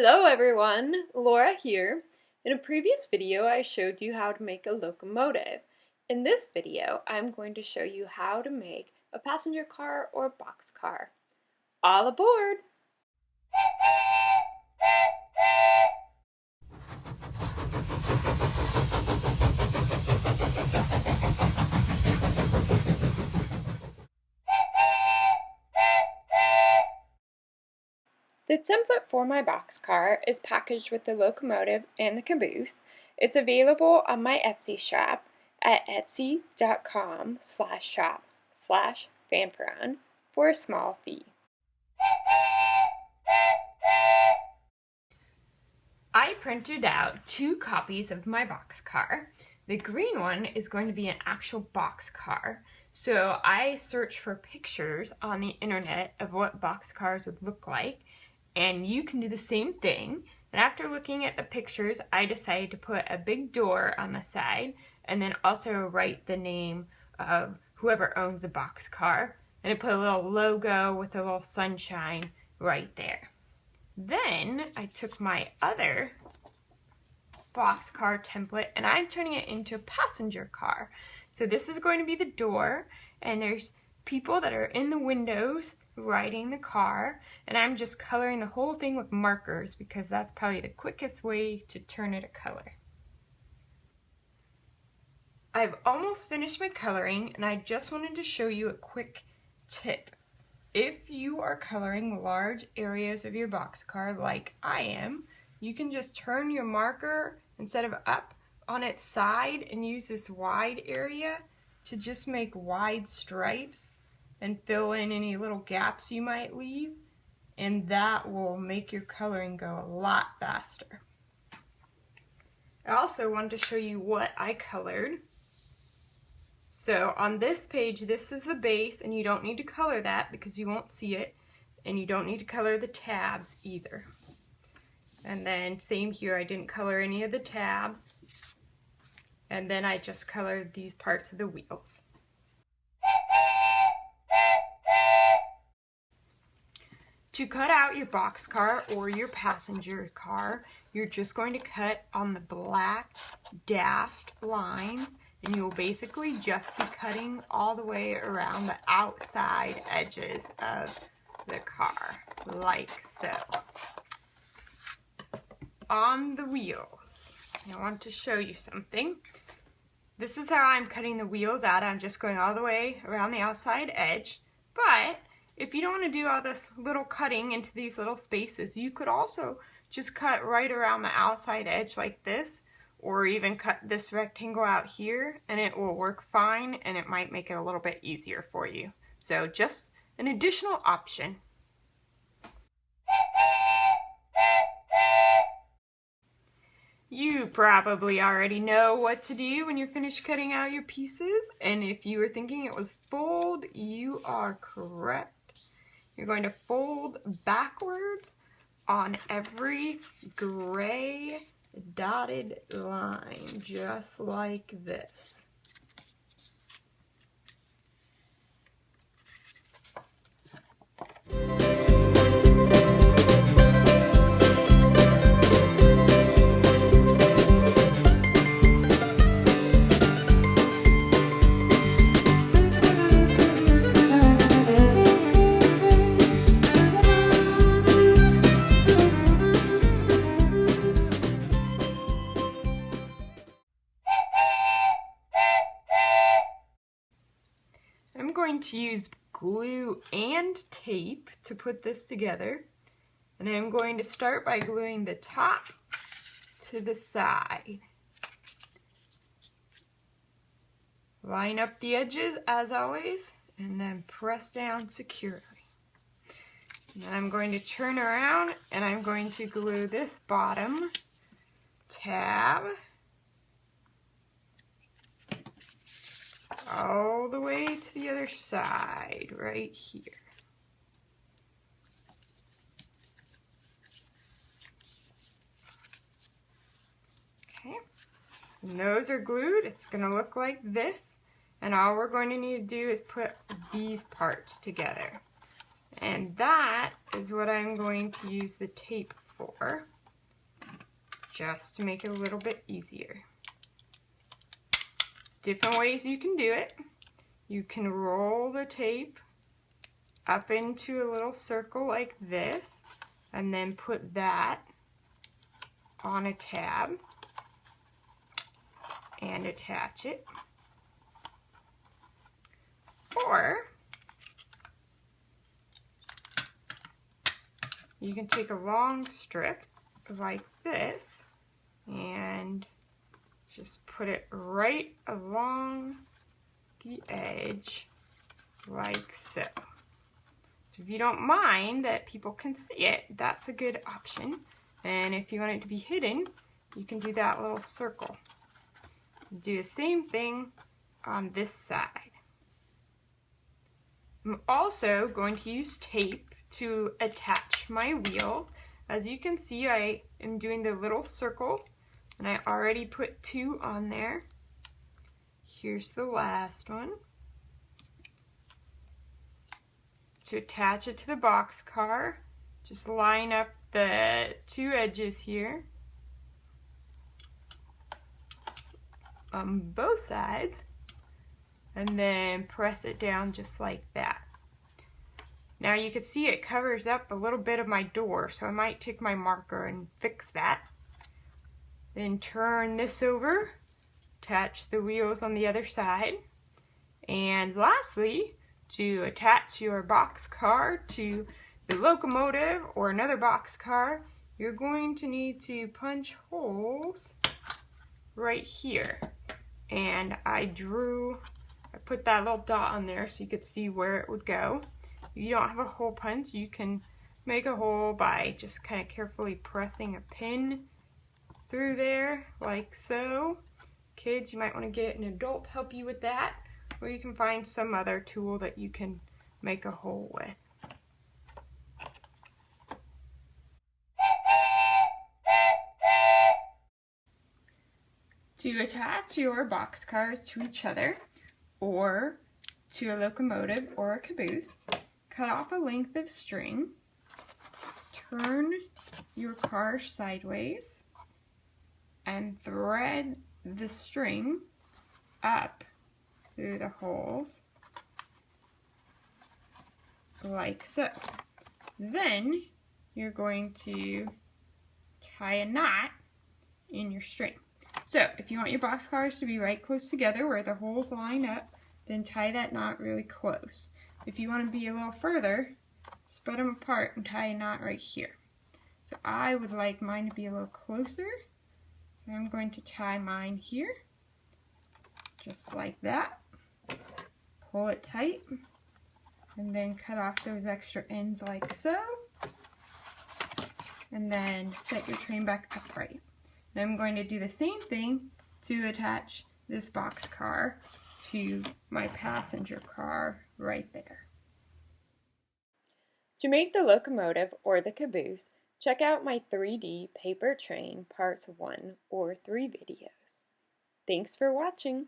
Hello everyone, Laura here. In a previous video I showed you how to make a locomotive. In this video I'm going to show you how to make a passenger car or boxcar. All aboard! The template for my boxcar is packaged with the locomotive and the caboose. It's available on my Etsy shop at etsy.com/shop/fanfaron for a small fee. I printed out 2 copies of my boxcar. The green one is going to be an actual boxcar. So I searched for pictures on the internet of what boxcars would look like. And you can do the same thing. And after looking at the pictures, I decided to put a big door on the side and then also write the name of whoever owns the boxcar. And I put a little logo with a little sunshine right there. Then I took my other boxcar template and I'm turning it into a passenger car. So this is going to be the door, and there's people that are in the windows riding the car, and I'm just coloring the whole thing with markers because that's probably the quickest way to turn it a color. I've almost finished my coloring, and I just wanted to show you a quick tip. If you are coloring large areas of your boxcar like I am, you can just turn your marker instead of up on its side and use this wide area to just make wide stripes and fill in any little gaps you might leave, and that will make your coloring go a lot faster. I also wanted to show you what I colored. So on this page, this is the base, and you don't need to color that because you won't see it, and you don't need to color the tabs either. And then same here, I didn't color any of the tabs, and then I just colored these parts of the wheels. To cut out your boxcar or your passenger car, you're just going to cut on the black dashed line, and you'll basically just be cutting all the way around the outside edges of the car, like so. On the wheels, I want to show you something. This is how I'm cutting the wheels out. I'm just going all the way around the outside edge, but if you don't want to do all this little cutting into these little spaces, you could also just cut right around the outside edge like this, or even cut this rectangle out here, and it will work fine, and it might make it a little bit easier for you. So just an additional option. You probably already know what to do when you're finished cutting out your pieces, and if you were thinking it was fold, you are correct. You're going to fold backwards on every gray dotted line, just like this. I'm going to use glue and tape to put this together, and I'm going to start by gluing the top to the side. Line up the edges as always, and then press down securely. And then I'm going to turn around and I'm going to glue this bottom tab all the way to the other side, right here. Okay, when those are glued, it's going to look like this, and all we're going to need to do is put these parts together. And that is what I'm going to use the tape for. just to make it a little bit easier. Different ways you can do it. You can roll the tape up into a little circle like this and then put that on a tab and attach it. Or you can take a long strip like this and just put it right along the edge like so. So if you don't mind that people can see it, that's a good option. And if you want it to be hidden, you can do that little circle. Do the same thing on this side. I'm also going to use tape to attach my wheel. As you can see, I am doing the little circles, and I already put 2 on there. Here's the last one. To attach it to the boxcar, just line up the 2 edges here on both sides, and then press it down just like that. Now you can see it covers up a little bit of my door, so I might take my marker and fix that. Then turn this over, attach the wheels on the other side, and lastly, to attach your boxcar to the locomotive or another boxcar, you're going to need to punch holes right here. And I put that little dot on there so you could see where it would go. If you don't have a hole punch, you can make a hole by just kind of carefully pressing a pin through there like so. Kids, you might want to get an adult to help you with that, or you can find some other tool that you can make a hole with. To attach your boxcars to each other, or to a locomotive or a caboose, cut off a length of string, turn your car sideways, and thread the string up through the holes like so. Then you're going to tie a knot in your string. So if you want your boxcars to be right close together where the holes line up, then tie that knot really close. If you want to be a little further, spread them apart and tie a knot right here. So I would like mine to be a little closer, so I'm going to tie mine here, just like that. Pull it tight, and then cut off those extra ends like so, and then set your train back upright. And I'm going to do the same thing to attach this boxcar to my passenger car right there. To make the locomotive or the caboose, check out my 3D paper train parts 1 or 3 videos. Thanks for watching.